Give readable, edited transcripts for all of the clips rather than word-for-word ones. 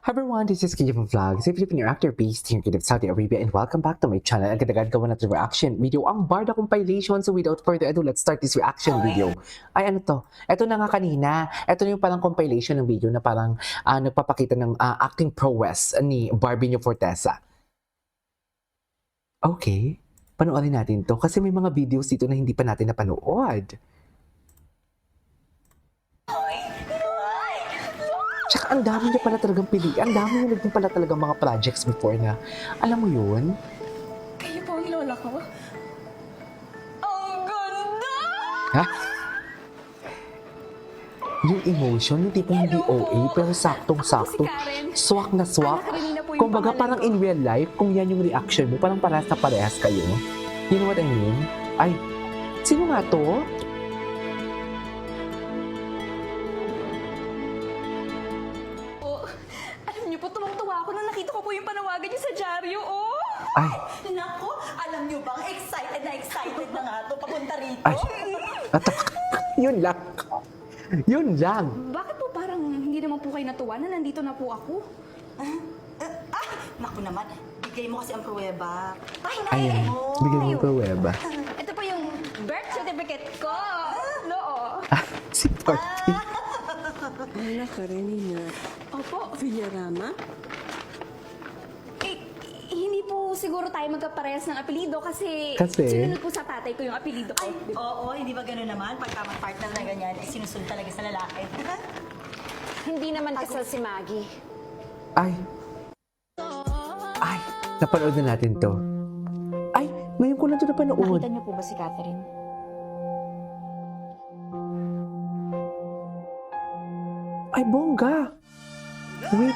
Hi everyone, this is Kija from Vlogs, a Filipino actor based here in Saudi Arabia, and welcome back to my channel. Agad-agad gawa natin reaction video ang Barda compilation. So without further ado, let's start this reaction video. Ay ano to? Ito na nga kanina. Ito na yung parang compilation ng video na parang nagpapakita ng acting prowess ni Barbie Fortesa. Okay, panoorin natin to kasi may mga videos dito na hindi pa natin napanood. Tsaka ang dami niya pala talagang pilihan. Ang dami niya naging pala talagang mga projects before na, alam mo yun? Kayo po ang lola ko? Ang ganda! Ha? Yung emotion, hindi po hindi OA, pero saktong-sakto. Swak na swak. Kumbaga parang in real life, kung yan yung reaction mo, parang parehas na parehas kayo. You know what I mean? Ay, sino nga to? Alam niyo po, tumang-tuwa ako nung nakita ko po yung panawagan niyo sa dyaryo, oh! Ay, Nako, alam niyo bang excited na nga ito papunta rito? ay, yun lang. Yun lang. Bakit po parang hindi naman po kayo natuwa na nandito na po ako? Naku naman, bigay mo kasi ang pruweba. Ay, Ayan, bigyan mo pa weba. Ito po yung birth certificate ko! Noo! Si Party. Hola Karenina. Opo. Villarama? Eh, hindi po siguro tayo magkaparehas ng apelido kasi... Kasi? Sinunod po sa tatay ko yung apelido ko. Oo, hindi ba gano'n naman? Pagka mag-partner na ganyan, eh, sinusunod talaga sa lalaki. Hindi naman kasal si Maggie. Ay. Ay, napanood na natin to. Ay, ngayon ko lang ito napanood. Nakita niyo po ba si Catherine? Ay, bongga. Wait.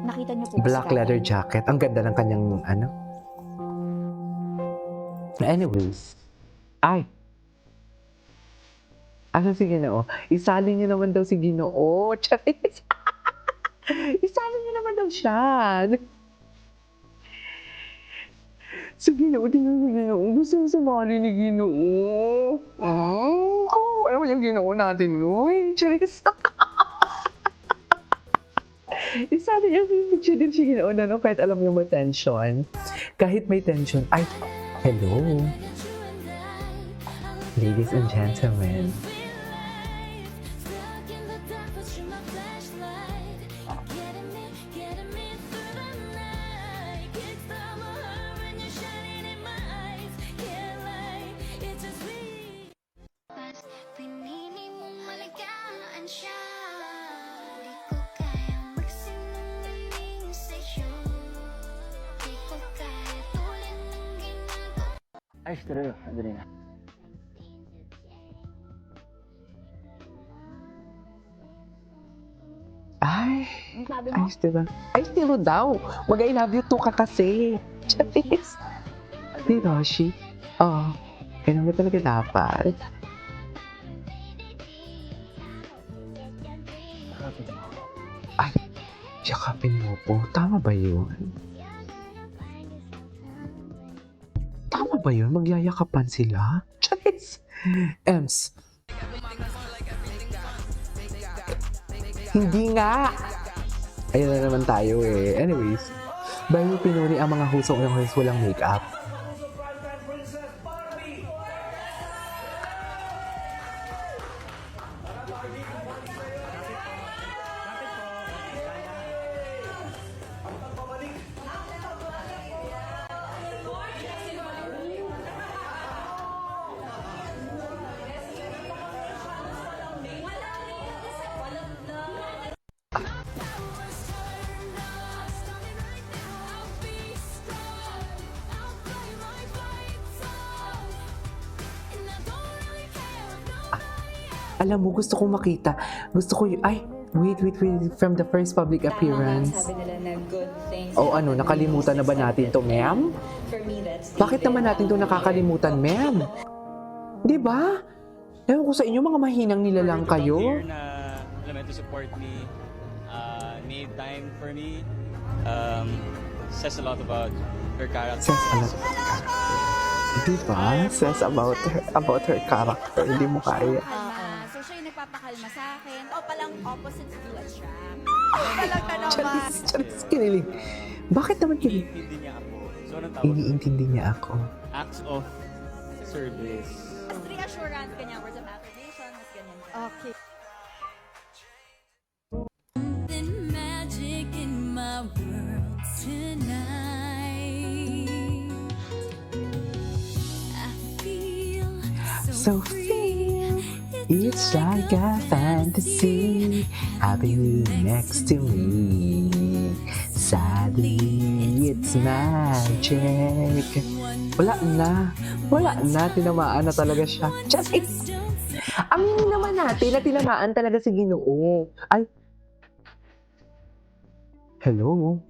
Nakita niyo po Black leather jacket. Ang ganda ng kanyang, ano. Anyways. Ay. Asa si Ginoo? Isali niyo naman daw si Ginoo. Charis. Isali niyo naman daw siya. Si Ginoo, tingnan mo Ginoo. Gusto mo sumali ni Ginoo. Oh, alam mo yung Ginoo natin. Uy, Charis. Isali niya picture din si Ginoo na no, kahit alam mo yung may tension. Kahit may tension. Ay, hello. Ladies and gentlemen. Pinili mong malagaan siya. Di ko kayang magsinungaling sa'yo. Di ko kaya tulad ng ginagawa. عايش تريح أدرينا Ay, ayos diba? Ay, tiro daw. Mag-I love you too ka kasi. Charis. Di Roshi. Oo. Ganun mo talaga dapat. Ay, yakapin mo po. Tama ba yun? Tama ba yun? Magyayakapan sila? Charis. Ems. Hindi nga! Ayun na naman tayo eh. Anyways, bago pinuri ang mga husong ng walang makeup. Alam mo, gusto kong makita. Gusto ko yung, ay, wait. From the first public appearance. Sabi nila na good things. O ano, nakalimutan na ba natin to, ma'am? For me, that's Bakit naman natin to nakakalimutan, ma'am? Di ba? Ewan ko sa inyo, mga mahinang nilalang kayo. Here na alam mo, to support me, made time for me, says a lot about her character. Says a lot. Di ba? Says about her character. Hindi mo kaya. So siya yung nagpapakal kumalma sa akin. O palang opposite view at siya. Charis, kinilig. Bakit naman kinilig? Iniintindi niya ako. So, anong tawag? Iniintindi niya ako. Acts of service. Mas reassurance, ganyan, words of affirmation, mas ganyan. Okay. Magic in my world tonight. I feel So feel, it's like a fantasy having you next to me. Sadly, it's magic. Wala na, tinamaan na talaga siya. Just it. Aminin naman natin na tinamaan talaga si Ginoo. Ay. Hello?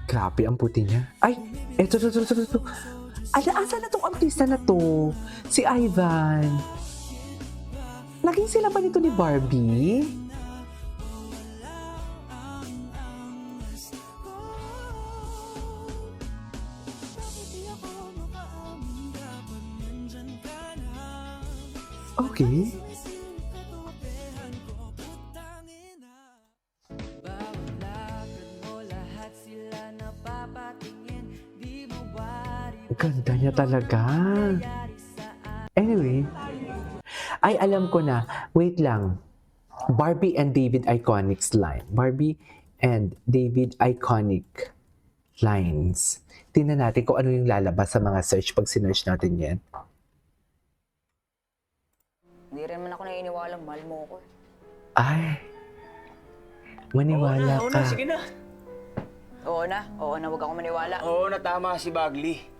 Grabe, ang puti niya. Ay, eto. Asa na tong artista na to? Si Ivan. Naging sila ba nito ni Barbie? Okay. Ganda niya talaga. Anyway, ay alam ko na. Wait lang. Barbie and David Iconics line. Barbie and David Iconic lines. Tingnan natin kung ano yung lalabas sa mga search pag sinearch natin yan. Hindi rin man ako naniniwalang mahal mo ako. Ay, maniwala Oo ka. na, sige na. Oo na, huwag ako maniwala. Oo na, tama si Bagley.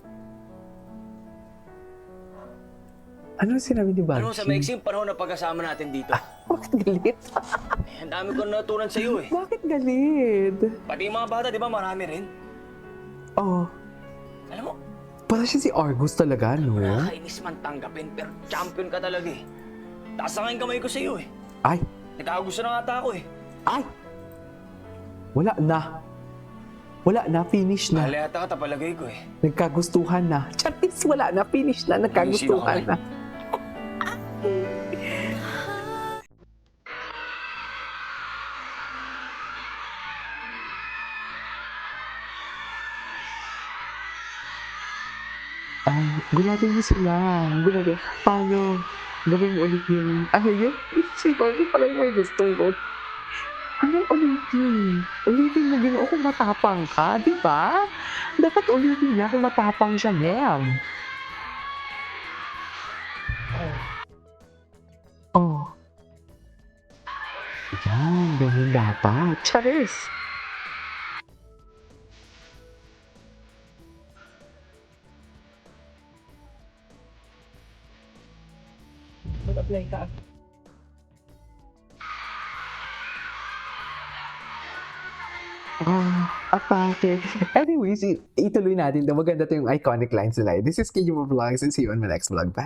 Ano sinabi ni Baggy? Ano sa maiksing panahon na pagkasama natin dito? Bakit galit? Ang dami ko natutunan sa iyo eh. Bakit galit? Pati yung mga bata, di ba marami rin? Oh, Alam mo, para siya si Argus talaga, no? nakakainis man tanggapin, pero champion ka talaga eh. Taas na nga yung kamay ko sa iyo eh. Ay, Nagkagusto na nga ako eh. ay! Wala na. Wala na, finish na. Halata ka tapalagay ko eh. Nagkagustuhan na. Charis, wala na, finish na, nagkagustuhan na. Ay, gulagin mo sila. Gulagin. Paano? Gawin mo ulit yun. Ano yun? Si Barbie pala yung may gustong ko. Anong ulitin? Ulitin mo din ako matapang ka, di ba? Dapat ulitin niya kung matapang siya, ma'am. Oh. Yan, ganun dapat. Charis! Mag-apply ka. Apake. Anyways, ituloy natin. Maganda to yung iconic lines nila. This is Kiyo Vlogs and see you on my next vlog. Bye!